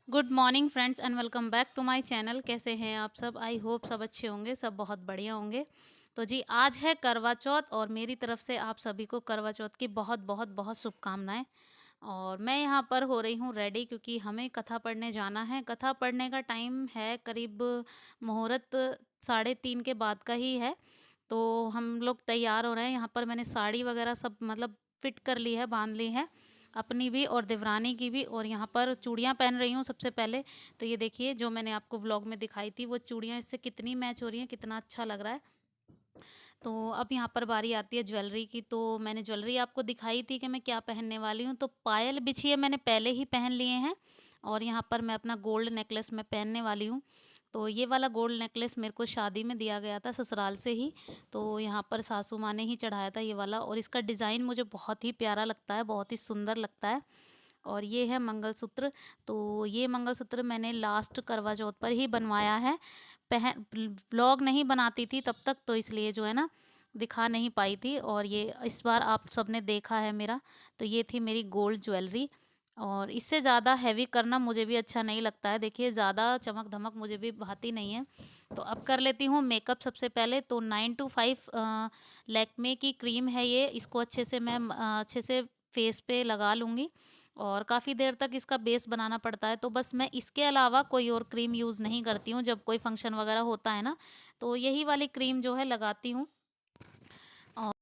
Good morning friends and welcome back to my channel. कैसे हैं आप सब? आई होप सब अच्छे होंगे, सब बहुत बढ़िया होंगे। तो जी आज है करवा चौथ और मेरी तरफ से आप सभी को करवा चौथ की बहुत बहुत बहुत शुभकामनाएं। और मैं यहाँ पर हो रही हूँ रेडी क्योंकि हमें कथा पढ़ने जाना है। कथा पढ़ने का टाइम है करीब मुहूर्त 3:30 के बाद का ही है। तो हम लोग तैयार हो रहे हैं। यहाँ पर मैंने साड़ी वगैरह सब मतलब फिट कर ली है, बांध ली है, अपनी भी और देवरानी की भी। और यहाँ पर चूड़ियाँ पहन रही हूँ सबसे पहले। तो ये देखिए जो मैंने आपको व्लॉग में दिखाई थी वो चूड़ियाँ इससे कितनी मैच हो रही हैं, कितना अच्छा लग रहा है। तो अब यहाँ पर बारी आती है ज्वेलरी की। तो मैंने ज्वेलरी आपको दिखाई थी कि मैं क्या पहनने वाली हूँ। तो पायल बिछिए मैंने पहले ही पहन लिए हैं और यहाँ पर मैं अपना गोल्ड नेकलेस मैं पहनने वाली हूँ। तो ये वाला गोल्ड नेकलेस मेरे को शादी में दिया गया था ससुराल से ही। तो यहाँ पर सासू माँ ने ही चढ़ाया था ये वाला, और इसका डिज़ाइन मुझे बहुत ही प्यारा लगता है, बहुत ही सुंदर लगता है। और ये है मंगलसूत्र। तो ये मंगलसूत्र मैंने लास्ट करवा चौथ पर ही बनवाया है। पहन व्लॉग नहीं बनाती थी तब तक, तो इसलिए जो है ना दिखा नहीं पाई थी। और ये इस बार आप सबने देखा है मेरा। तो ये थी मेरी गोल्ड ज्वेलरी। और इससे ज़्यादा हैवी करना मुझे भी अच्छा नहीं लगता है। देखिए ज़्यादा चमक धमक मुझे भी भाती नहीं है। तो अब कर लेती हूँ मेकअप सबसे पहले। तो 9 to 5 लैक्मे की क्रीम है ये। इसको अच्छे से मैं अच्छे से फेस पे लगा लूँगी। और काफ़ी देर तक इसका बेस बनाना पड़ता है। तो बस मैं इसके अलावा कोई और क्रीम यूज़ नहीं करती हूँ जब कोई फंक्शन वगैरह होता है ना। तो यही वाली क्रीम जो है लगाती हूँ। और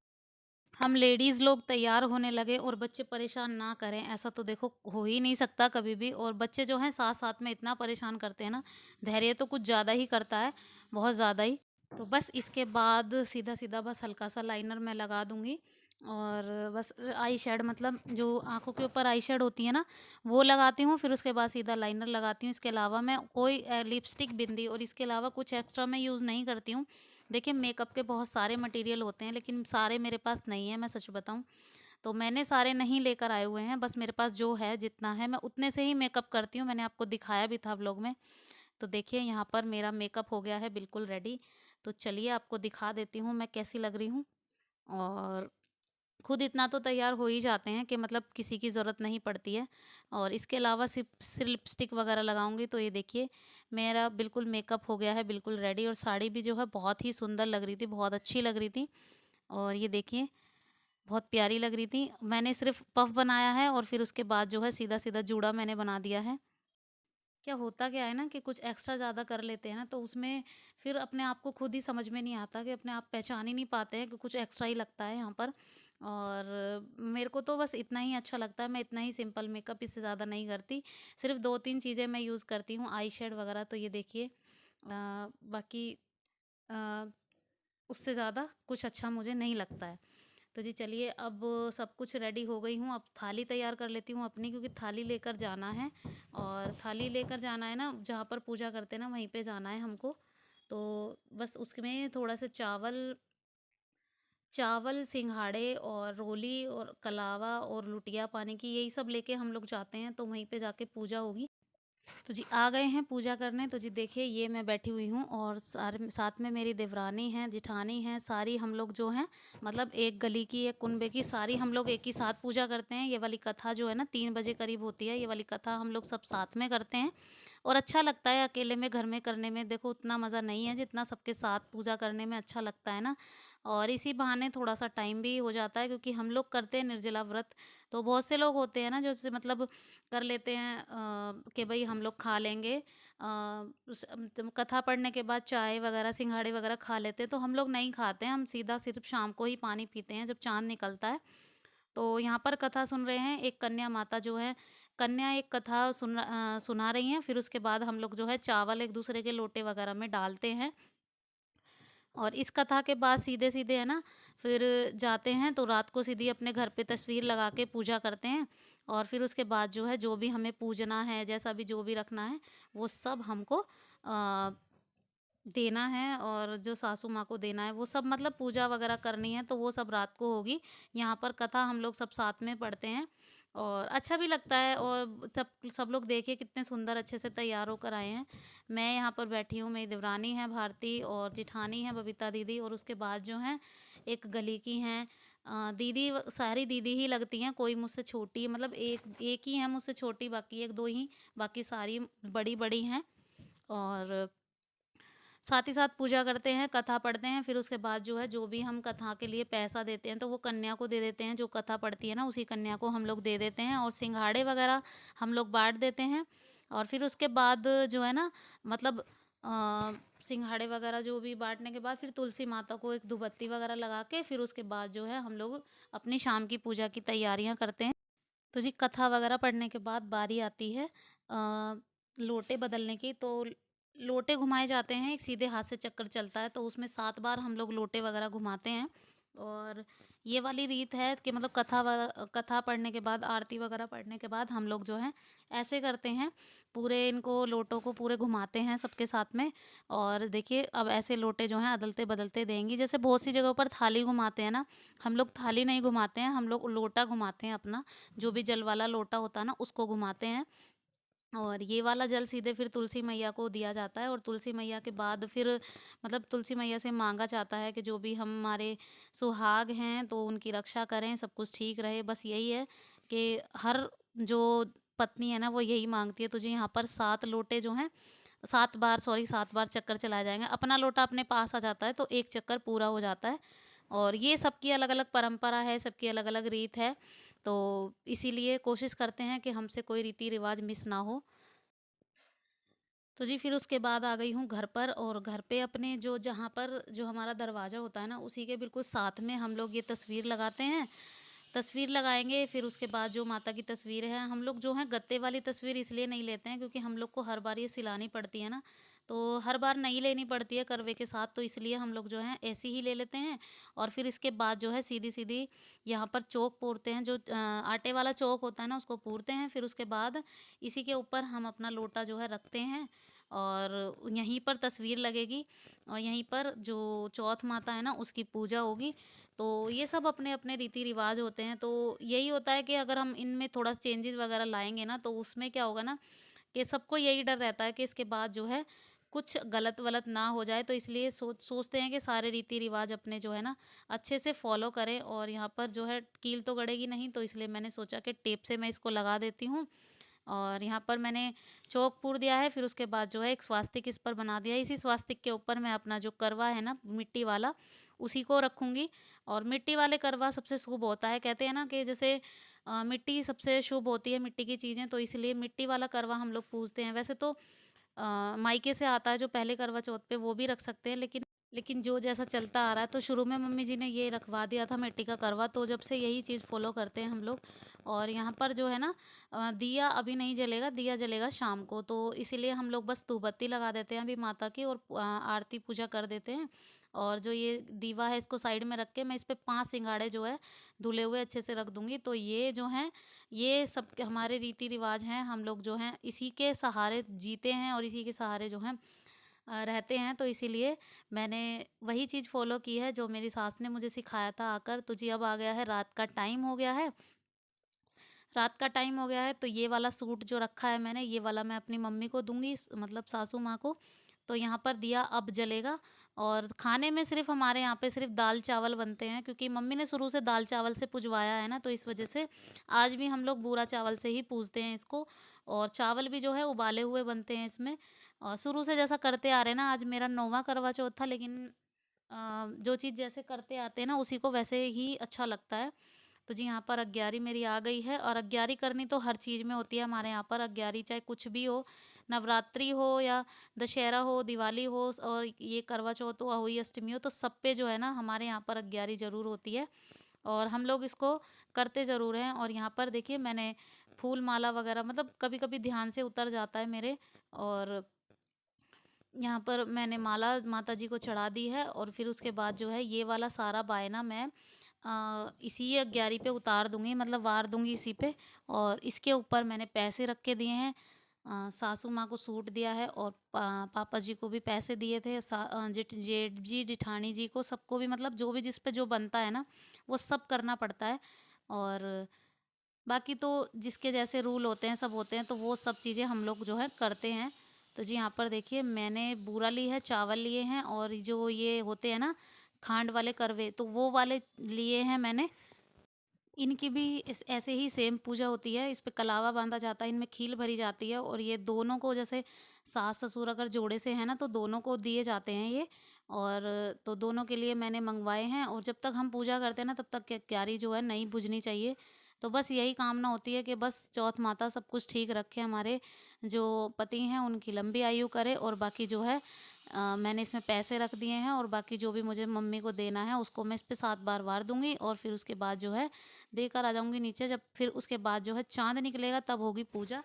हम लेडीज़ लोग तैयार होने लगे और बच्चे परेशान ना करें, ऐसा तो देखो हो ही नहीं सकता कभी भी। और बच्चे जो हैं साथ साथ में इतना परेशान करते हैं ना, धैर्य तो कुछ ज़्यादा ही करता है, बहुत ज़्यादा ही। तो बस इसके बाद सीधा सीधा बस हल्का सा लाइनर मैं लगा दूंगी। और बस आई शेड मतलब जो आंखों के ऊपर आई शेड होती है ना, वो लगाती हूँ। फिर उसके बाद सीधा लाइनर लगाती हूँ। इसके अलावा मैं कोई लिपस्टिक, बिंदी और इसके अलावा कुछ एक्स्ट्रा मैं यूज़ नहीं करती हूँ। देखिए मेकअप के बहुत सारे मटेरियल होते हैं लेकिन सारे मेरे पास नहीं है, मैं सच बताऊं। तो मैंने सारे नहीं लेकर आए हुए हैं, बस मेरे पास जो है जितना है मैं उतने से ही मेकअप करती हूँ। मैंने आपको दिखाया भी था व्लॉग में। तो देखिए यहाँ पर मेरा मेकअप हो गया है बिल्कुल रेडी। तो चलिए आपको दिखा देती हूँ मैं कैसी लग रही हूँ। और खुद इतना तो तैयार हो ही जाते हैं कि मतलब किसी की ज़रूरत नहीं पड़ती है। और इसके अलावा सिर्फ लिपस्टिक वगैरह लगाऊंगी। तो ये देखिए मेरा बिल्कुल मेकअप हो गया है बिल्कुल रेडी। और साड़ी भी जो है बहुत ही सुंदर लग रही थी, बहुत अच्छी लग रही थी। और ये देखिए बहुत प्यारी लग रही थी। मैंने सिर्फ पफ बनाया है और फिर उसके बाद जो है सीधा सीधा जूड़ा मैंने बना दिया है। क्या होता क्या है ना कि कुछ एक्स्ट्रा ज़्यादा कर लेते हैं ना, तो उसमें फिर अपने आप को खुद ही समझ में नहीं आता कि अपने आप पहचान ही नहीं पाते हैं कि कुछ एक्स्ट्रा ही लगता है यहाँ पर। और मेरे को तो बस इतना ही अच्छा लगता है। मैं इतना ही सिंपल मेकअप, इससे ज़्यादा नहीं करती। सिर्फ 2-3 चीज़ें मैं यूज़ करती हूँ, आई शेड वगैरह। तो ये देखिए बाकी अ, उससे ज़्यादा कुछ अच्छा मुझे नहीं लगता है। तो जी चलिए अब सब कुछ रेडी हो गई हूँ। अब थाली तैयार कर लेती हूँ अपनी, क्योंकि थाली लेकर जाना है। और थाली लेकर जाना है ना, जहाँ पर पूजा करते हैं ना वहीं पे जाना है हमको। तो बस उसमें थोड़ा सा चावल चावल, सिंघाड़े और रोली और कलावा और लुटिया पानी की, यही सब लेके हम लोग जाते हैं। तो वहीं पे जाके पूजा होगी। तो जी आ गए हैं पूजा करने। तो जी देखिए ये मैं बैठी हुई हूँ और सारे साथ में मेरी देवरानी हैं, जिठानी हैं, सारी हम लोग जो हैं मतलब एक गली की, एक कुनबे की, सारी हम लोग एक ही साथ पूजा करते हैं। ये वाली कथा जो है ना 3 बजे करीब होती है। ये वाली कथा हम लोग सब साथ में करते हैं। और अच्छा लगता है अकेले में घर में करने में, देखो उतना मज़ा नहीं है जितना सबके साथ पूजा करने में अच्छा लगता है ना। और इसी बहाने थोड़ा सा टाइम भी हो जाता है, क्योंकि हम लोग करते हैं निर्जला व्रत। तो बहुत से लोग होते हैं ना जो मतलब कर लेते हैं कि भाई हम लोग खा लेंगे कथा पढ़ने के बाद चाय वगैरह, सिंघाड़े वगैरह खा लेते हैं। तो हम लोग नहीं खाते हैं, हम सीधा सिर्फ शाम को ही पानी पीते हैं जब चांद निकलता है। तो यहाँ पर कथा सुन रहे हैं, एक कन्या माता जो है, कन्या एक कथा सुना रही हैं। फिर उसके बाद हम लोग जो है चावल एक दूसरे के लोटे वगैरह में डालते हैं। और इस कथा के बाद सीधे सीधे है ना फिर जाते हैं, तो रात को सीधी अपने घर पे तस्वीर लगा के पूजा करते हैं। और फिर उसके बाद जो है जो भी हमें पूजना है, जैसा भी जो भी रखना है, वो सब हमको देना है। और जो सासू माँ को देना है वो सब मतलब पूजा वगैरह करनी है, तो वो सब रात को होगी। यहाँ पर कथा हम लोग सब साथ में पढ़ते हैं और अच्छा भी लगता है। और सब सब लोग देखिए कितने सुंदर अच्छे से तैयार होकर आए हैं। मैं यहाँ पर बैठी हूँ, मेरी देवरानी है भारती और जिठानी है बबीता दीदी, और उसके बाद जो हैं एक गली की हैं सारी दीदी ही लगती हैं, कोई मुझसे छोटी, मतलब एक एक ही है मुझसे छोटी, बाकी एक दो ही, बाकी सारी बड़ी बड़ी हैं। और साथ ही साथ पूजा करते हैं, कथा पढ़ते हैं, फिर उसके बाद जो है जो भी हम कथा के लिए पैसा देते हैं तो वो कन्या को दे देते हैं, जो कथा पढ़ती है ना उसी कन्या को हम लोग दे देते हैं, और सिंघाड़े वगैरह हम लोग बांट देते हैं। और फिर उसके बाद जो है ना, मतलब सिंघाड़े वगैरह जो भी बांटने के बाद फिर तुलसी माता को एक धूपबत्ती वगैरह लगा के फिर उसके बाद जो है हम लोग अपनी शाम की पूजा की तैयारियां करते हैं। तो जी कथा वगैरह पढ़ने के बाद बारी आती है लोटे बदलने की। तो लोटे घुमाए जाते हैं, एक सीधे हाथ से चक्कर चलता है, तो उसमें 7 बार हम लोग लोटे वगैरह घुमाते हैं। और ये वाली रीत है कि मतलब कथा पढ़ने के बाद, आरती वगैरह पढ़ने के बाद हम लोग जो है ऐसे करते हैं, पूरे इनको लोटों को पूरे घुमाते हैं सबके साथ में। और देखिए अब ऐसे लोटे जो हैं अदलते बदलते देंगी, जैसे बहुत सी जगहों पर थाली घुमाते हैं ना, हम लोग थाली नहीं घुमाते हैं, हम लोग लोटा घुमाते हैं अपना, जो भी जल वाला लोटा होता है ना उसको घुमाते हैं। और ये वाला जल सीधे फिर तुलसी मैया को दिया जाता है, और तुलसी मैया के बाद फिर मतलब तुलसी मैया से मांगा जाता है कि जो भी हमारे सुहाग हैं तो उनकी रक्षा करें, सब कुछ ठीक रहे, बस यही है कि हर जो पत्नी है ना वो यही मांगती है। तो जी यहाँ पर 7 लोटे जो हैं, 7 बार चक्कर चलाए जाएंगे, अपना लोटा अपने पास आ जाता है तो एक चक्कर पूरा हो जाता है। और ये सबकी अलग अलग परंपरा है, सबकी अलग अलग रीत है, तो इसीलिए कोशिश करते हैं कि हमसे कोई रीति रिवाज मिस ना हो। तो जी फिर उसके बाद आ गई हूँ घर पर, और घर पे अपने जो जहाँ पर जो हमारा दरवाज़ा होता है ना उसी के बिल्कुल साथ में हम लोग ये तस्वीर लगाते हैं। तस्वीर लगाएंगे, फिर उसके बाद जो माता की तस्वीर है, हम लोग जो है गत्ते वाली तस्वीर इसलिए नहीं लेते हैं क्योंकि हम लोग को हर बार ये सिलानी पड़ती है ना, तो हर बार नहीं लेनी पड़ती है करवे के साथ, तो इसलिए हम लोग जो है ऐसी ही ले लेते हैं। और फिर इसके बाद जो है सीधी सीधी यहाँ पर चौक पूरते हैं, जो आटे वाला चौक होता है ना उसको पूरते हैं, फिर उसके बाद इसी के ऊपर हम अपना लोटा जो है रखते हैं, और यहीं पर तस्वीर लगेगी, और यहीं पर जो चौथ माता है ना उसकी पूजा होगी। तो ये सब अपने अपने रीति रिवाज होते हैं, तो यही होता है कि अगर हम इनमें थोड़ा चेंजेस वगैरह लाएंगे ना तो उसमें क्या होगा ना, कि सबको यही डर रहता है कि इसके बाद जो है कुछ गलत वलत ना हो जाए, तो इसलिए सोचते हैं कि सारे रीति रिवाज अपने जो है ना अच्छे से फॉलो करें। और यहाँ पर जो है कील तो गड़ेगी नहीं, तो इसलिए मैंने सोचा कि टेप से मैं इसको लगा देती हूँ। और यहाँ पर मैंने चौक पूर दिया है, फिर उसके बाद जो है एक स्वास्तिक इस पर बना दिया है, इसी स्वास्तिक के ऊपर मैं अपना जो करवा है ना मिट्टी वाला उसी को रखूँगी। और मिट्टी वाले करवा सबसे शुभ होता है, कहते हैं ना कि जैसे मिट्टी सबसे शुभ होती है, मिट्टी की चीज़ें, तो इसलिए मिट्टी वाला करवा हम लोग पूजते हैं। वैसे तो मायके से आता है जो पहले करवा चौथ पे वो भी रख सकते हैं, लेकिन जो जैसा चलता आ रहा है, तो शुरू में मम्मी जी ने ये रखवा दिया था मिट्टी का करवा, तो जब से यही चीज़ फॉलो करते हैं हम लोग। और यहाँ पर जो है ना दिया अभी नहीं जलेगा, दिया जलेगा शाम को, तो इसीलिए हम लोग बस धूपबत्ती लगा देते हैं अभी माता की, और आरती पूजा कर देते हैं। और जो ये दीवा है इसको साइड में रख के मैं इस पे 5 सिंगाड़े जो है धुले हुए अच्छे से रख दूंगी। तो ये जो हैं ये सब हमारे रीति रिवाज हैं, हम लोग जो हैं इसी के सहारे जीते हैं और इसी के सहारे जो हैं रहते हैं, तो इसीलिए मैंने वही चीज़ फ़ॉलो की है जो मेरी सास ने मुझे सिखाया था आकर। तो जी अब आ गया है, रात का टाइम हो गया है, रात का टाइम हो गया है, तो ये वाला सूट जो रखा है मैंने, ये वाला मैं अपनी मम्मी को दूँगी, मतलब सासू माँ को। तो यहाँ पर दिया अब जलेगा, और खाने में सिर्फ़ हमारे यहाँ पे सिर्फ़ दाल-चावल बनते हैं, क्योंकि मम्मी ने शुरू से दाल-चावल से पुजवाया है ना, तो इस वज़ह से आज भी हम लोग बूरा चावल से ही पूजते हैं इसको। और चावल भी जो है उबाले हुए बनते हैं इसमें, और शुरू से जैसा करते आ रहे हैं ना, आज मेरा 9वाँ करवा चौथ था, लेकिन जो चीज़ जैसे करते आते हैं ना उसी को वैसे ही अच्छा लगता है। तो जी यहाँ पर अग्यारी मेरी आ गई है, और अग्यारी करनी तो हर चीज़ में होती है हमारे यहाँ पर, अग्यारी चाहे कुछ भी हो, नवरात्रि हो या दशहरा हो, दिवाली हो, और ये करवा चौथ हो, हुई अष्टमी हो, तो सब पे जो है ना हमारे यहाँ पर अग्यारी ज़रूर होती है, और हम लोग इसको करते ज़रूर हैं। और यहाँ पर देखिए मैंने फूल माला वगैरह, मतलब कभी कभी ध्यान से उतर जाता है मेरे, और यहाँ पर मैंने माला माता जी को चढ़ा दी है, और फिर उसके बाद जो है ये वाला सारा बायना मैं इसी अग्यारी पे उतार दूंगी, मतलब वार दूंगी इसी पे। और इसके ऊपर मैंने पैसे रख के दिए हैं, सासू माँ को सूट दिया है, और पापा जी को भी पैसे दिए थे, जेठ जी जिठानी जी को, सबको भी, मतलब जो भी जिस पे जो बनता है ना वो सब करना पड़ता है। और बाकी तो जिसके जैसे रूल होते हैं सब होते हैं, तो वो सब चीज़ें हम लोग जो है करते हैं। तो जी यहाँ पर देखिए मैंने बूरा ली है, चावल लिए हैं, और जो ये होते हैं ना खांड वाले करवे, तो वो वाले लिए हैं मैंने। इनकी भी इस ऐसे ही सेम पूजा होती है। इस पे कलावा बाँधा जाता है, इनमें खील भरी जाती है और ये दोनों को जैसे सास-ससुर अगर जोड़े से हैं ना, तो दोनों को दिए जाते हैं ये। और तो दोनों के लिए मैंने मँगवाए हैं और जब तक हम पूजा करते हैं ना, तब तक क्यारी जो है नहीं बुझनी चाहिए। तो बस यही कामना होती है कि बस चौथ माता सब कुछ ठीक रखे, हमारे जो पति हैं उनकी लंबी आयु करे, और बाकी जो है मैंने इसमें पैसे रख दिए हैं और बाकी जो भी मुझे मम्मी को देना है उसको मैं इस पे 7 बार वार दूँगी और फिर उसके बाद जो है देकर आ जाऊँगी नीचे। जब फिर उसके बाद जो है चाँद निकलेगा तब होगी पूजा।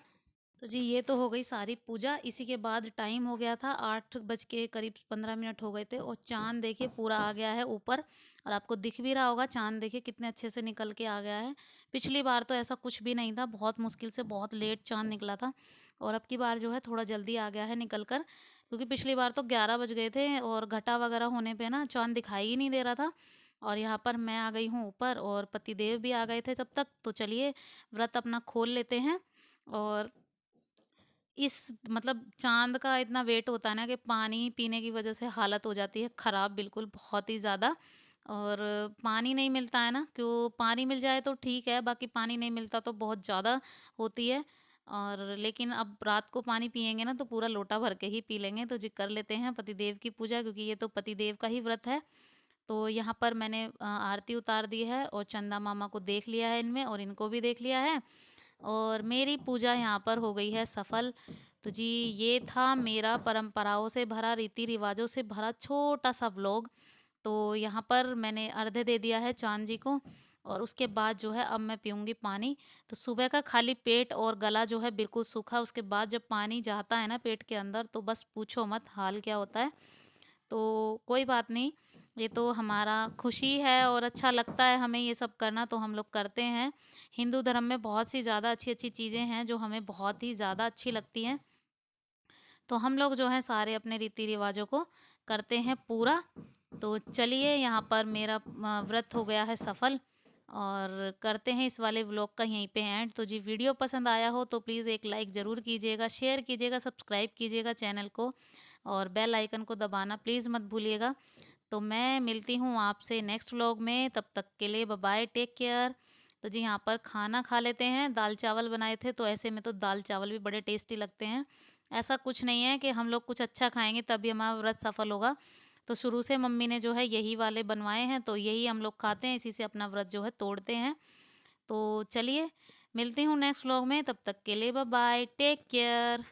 तो जी ये तो हो गई सारी पूजा। इसी के बाद टाइम हो गया था 8 बज के करीब 15 मिनट हो गए थे और चाँद देखिए पूरा आ गया है ऊपर, और आपको दिख भी रहा होगा चाँद देखिए कितने अच्छे से निकल के आ गया है। पिछली बार तो ऐसा कुछ भी नहीं था, बहुत मुश्किल से बहुत लेट चाँद निकला था और अब की बार जो है थोड़ा जल्दी आ गया है निकल कर, क्योंकि पिछली बार तो 11 बज गए थे और घटा वगैरह होने पे ना चाँद दिखाई ही नहीं दे रहा था। और यहाँ पर मैं आ गई हूँ ऊपर और पतिदेव भी आ गए थे तब तक। तो चलिए व्रत अपना खोल लेते हैं। और इस मतलब चाँद का इतना वेट होता है ना कि पानी पीने की वज़ह से हालत हो जाती है ख़राब बिल्कुल बहुत ही ज़्यादा। और पानी नहीं मिलता है ना, क्यों पानी मिल जाए तो ठीक है, बाकी पानी नहीं मिलता तो बहुत ज़्यादा होती है। और लेकिन अब रात को पानी पिएँगे ना तो पूरा लोटा भर के ही पी लेंगे। तो जी कर लेते हैं पतिदेव की पूजा, क्योंकि ये तो पतिदेव का ही व्रत है। तो यहाँ पर मैंने आरती उतार दी है और चंदा मामा को देख लिया है इनमें और इनको भी देख लिया है और मेरी पूजा यहाँ पर हो गई है सफल। तो जी ये था मेरा परंपराओं से भरा, रीति रिवाजों से भरा छोटा सा व्लॉग। तो यहाँ पर मैंने अर्घ्य दे दिया है चांद जी को और उसके बाद जो है अब मैं पीऊँगी पानी। तो सुबह का खाली पेट और गला जो है बिल्कुल सूखा, उसके बाद जब पानी जाता है ना पेट के अंदर तो बस पूछो मत हाल क्या होता है। तो कोई बात नहीं, ये तो हमारा खुशी है और अच्छा लगता है हमें ये सब करना, तो हम लोग करते हैं। हिंदू धर्म में बहुत सी ज़्यादा अच्छी-अच्छी चीज़ें हैं जो हमें बहुत ही ज़्यादा अच्छी लगती हैं। तो हम लोग जो है सारे अपने रीति रिवाजों को करते हैं पूरा। तो चलिए यहाँ पर मेरा व्रत हो गया है सफल और करते हैं इस वाले व्लॉग का यहीं पे एंड। तो जी वीडियो पसंद आया हो तो प्लीज़ एक लाइक ज़रूर कीजिएगा, शेयर कीजिएगा, सब्सक्राइब कीजिएगा चैनल को और बेल आइकन को दबाना प्लीज़ मत भूलिएगा। तो मैं मिलती हूँ आपसे नेक्स्ट व्लॉग में, तब तक के लिए बाय बाय, टेक केयर। तो जी यहाँ पर खाना खा लेते हैं, दाल चावल बनाए थे तो ऐसे में तो दाल चावल भी बड़े टेस्टी लगते हैं। ऐसा कुछ नहीं है कि हम लोग कुछ अच्छा खाएंगे तभी हमारा व्रत सफल होगा। तो शुरू से मम्मी ने जो है यही वाले बनवाए हैं तो यही हम लोग खाते हैं, इसी से अपना व्रत जो है तोड़ते हैं। तो चलिए मिलती हूँ नेक्स्ट व्लॉग में, तब तक के लिए बाय बाय, टेक केयर।